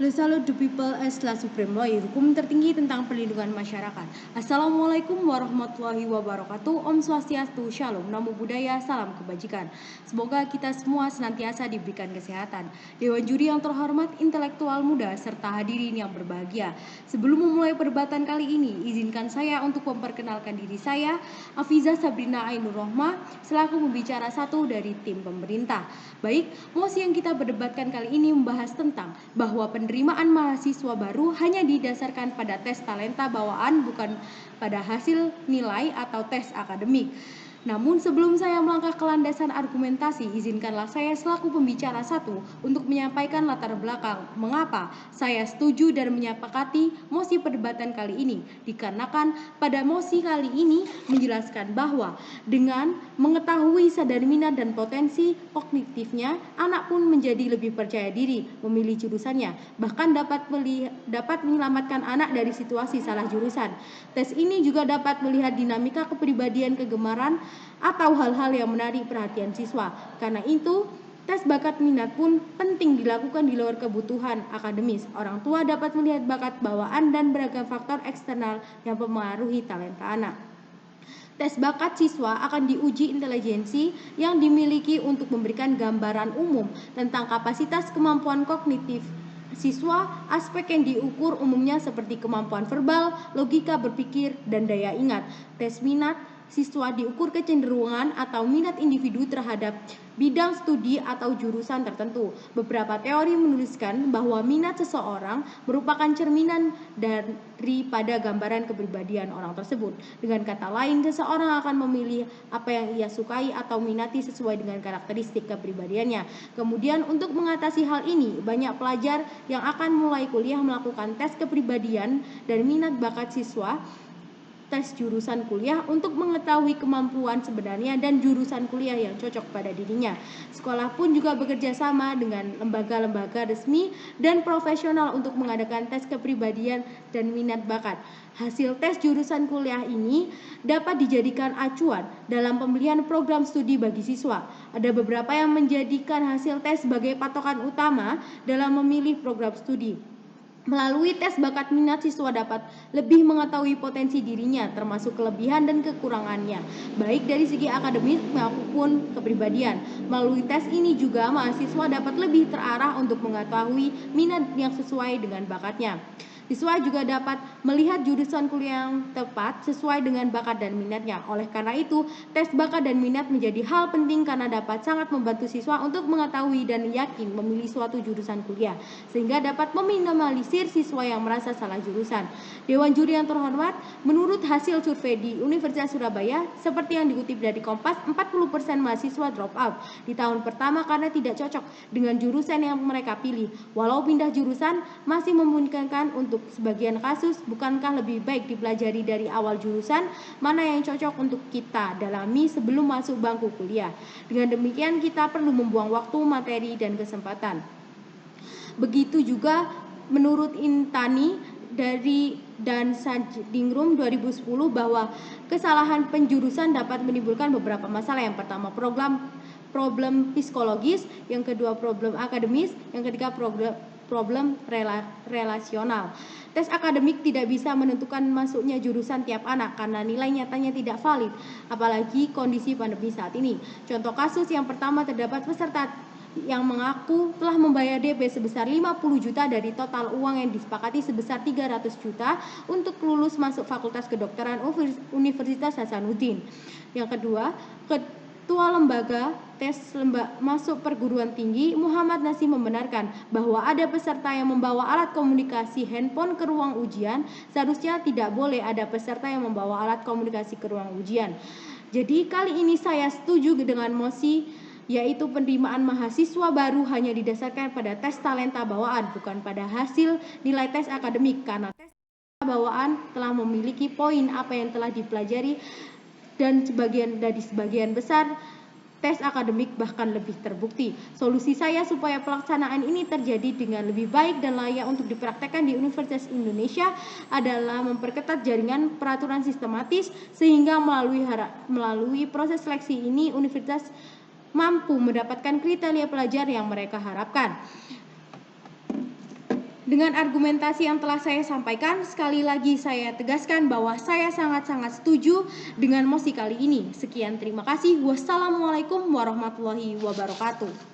Le salut du people es la supreme lawyer, hukum tertinggi tentang perlindungan masyarakat. Assalamualaikum warahmatullahi wabarakatuh. Om Swastiastu, Shalom, Namo Buddhaya, salam kebajikan. Semoga kita semua senantiasa diberikan kesehatan. Dewan juri yang terhormat, intelektual muda, serta hadirin yang berbahagia. Sebelum memulai perdebatan kali ini, izinkan saya untuk memperkenalkan diri saya, Afiza Sabrina Ainur Rohma, selaku pembicara satu dari tim pemerintah. Baik, mosi yang kita berdebatkan kali ini membahas tentang bahwa penerimaan mahasiswa baru hanya didasarkan pada tes talenta bawaan, bukan pada hasil nilai atau tes akademik. Namun sebelum saya melangkah ke landasan argumentasi, izinkanlah saya selaku pembicara satu untuk menyampaikan latar belakang mengapa saya setuju dan menyepakati mosi perdebatan kali ini. Dikarenakan pada mosi kali ini menjelaskan bahwa dengan mengetahui sadar minat dan potensi kognitifnya, anak pun menjadi lebih percaya diri memilih jurusannya, bahkan dapat menyelamatkan anak dari situasi salah jurusan. Tes ini juga dapat melihat dinamika kepribadian, kegemaran, atau hal-hal yang menarik perhatian siswa. Karena itu, tes bakat minat pun penting dilakukan di luar kebutuhan akademis. Orang tua dapat melihat bakat bawaan dan beragam faktor eksternal yang mempengaruhi talenta anak. Tes bakat siswa akan diuji intelijensi yang dimiliki untuk memberikan gambaran umum tentang kapasitas kemampuan kognitif siswa. Aspek yang diukur umumnya seperti kemampuan verbal, logika berpikir, dan daya ingat. Tes minat siswa diukur kecenderungan atau minat individu terhadap bidang studi atau jurusan tertentu. Beberapa teori menuliskan bahwa minat seseorang merupakan cerminan daripada gambaran kepribadian orang tersebut. Dengan kata lain, seseorang akan memilih apa yang ia sukai atau minati sesuai dengan karakteristik kepribadiannya. Kemudian untuk mengatasi hal ini, banyak pelajar yang akan mulai kuliah melakukan tes kepribadian dan minat bakat siswa, tes jurusan kuliah untuk mengetahui kemampuan sebenarnya dan jurusan kuliah yang cocok pada dirinya. Sekolah pun juga bekerja sama dengan lembaga-lembaga resmi dan profesional untuk mengadakan tes kepribadian dan minat bakat. Hasil tes jurusan kuliah ini dapat dijadikan acuan dalam pemilihan program studi bagi siswa. Ada beberapa yang menjadikan hasil tes sebagai patokan utama dalam memilih program studi. Melalui tes bakat minat, siswa dapat lebih mengetahui potensi dirinya, termasuk kelebihan dan kekurangannya, baik dari segi akademis maupun kepribadian. Melalui tes ini juga mahasiswa dapat lebih terarah untuk mengetahui minat yang sesuai dengan bakatnya. Siswa juga dapat melihat jurusan kuliah yang tepat sesuai dengan bakat dan minatnya. Oleh karena itu, tes bakat dan minat menjadi hal penting karena dapat sangat membantu siswa untuk mengetahui dan yakin memilih suatu jurusan kuliah, sehingga dapat meminimalisir siswa yang merasa salah jurusan. Dewan juri yang terhormat, menurut hasil survei di Universitas Surabaya, seperti yang dikutip dari Kompas, 40% mahasiswa drop out di tahun pertama karena tidak cocok dengan jurusan yang mereka pilih. Walau pindah jurusan, masih memungkinkan untuk sebagian kasus. Bukankah lebih baik dipelajari dari awal jurusan mana yang cocok untuk kita dalami sebelum masuk bangku kuliah? Dengan demikian kita perlu membuang waktu, materi, dan kesempatan. Begitu juga menurut Intani dari Dansadingrum 2010 bahwa kesalahan penjurusan dapat menimbulkan beberapa masalah. Yang pertama, problem psikologis, yang kedua problem akademis, yang ketiga problem relasional. Tes akademik tidak bisa menentukan masuknya jurusan tiap anak karena nilai nyatanya tidak valid, apalagi kondisi pandemi saat ini. Contoh kasus yang pertama, terdapat peserta yang mengaku telah membayar DP sebesar 50 juta dari total uang yang disepakati sebesar 300 juta untuk lulus masuk Fakultas Kedokteran Universitas Hasanuddin. Yang kedua, Ketua Lembaga Tes Masuk Perguruan Tinggi Muhammad Nasim membenarkan bahwa ada peserta yang membawa alat komunikasi handphone ke ruang ujian. Seharusnya tidak boleh ada peserta yang membawa alat komunikasi ke ruang ujian. Jadi kali ini saya setuju dengan mosi, yaitu penerimaan mahasiswa baru hanya didasarkan pada tes talenta bawaan, bukan pada hasil nilai tes akademik, karena tes bawaan telah memiliki poin apa yang telah dipelajari dan sebagian besar tes akademik bahkan lebih terbukti. Solusi saya supaya pelaksanaan ini terjadi dengan lebih baik dan layak untuk dipraktekkan di Universitas Indonesia adalah memperketat jaringan peraturan sistematis, sehingga melalui proses seleksi ini universitas mampu mendapatkan kriteria pelajar yang mereka harapkan. Dengan argumentasi yang telah saya sampaikan, sekali lagi saya tegaskan bahwa saya sangat-sangat setuju dengan mosi kali ini. Sekian, terima kasih. Wassalamualaikum warahmatullahi wabarakatuh.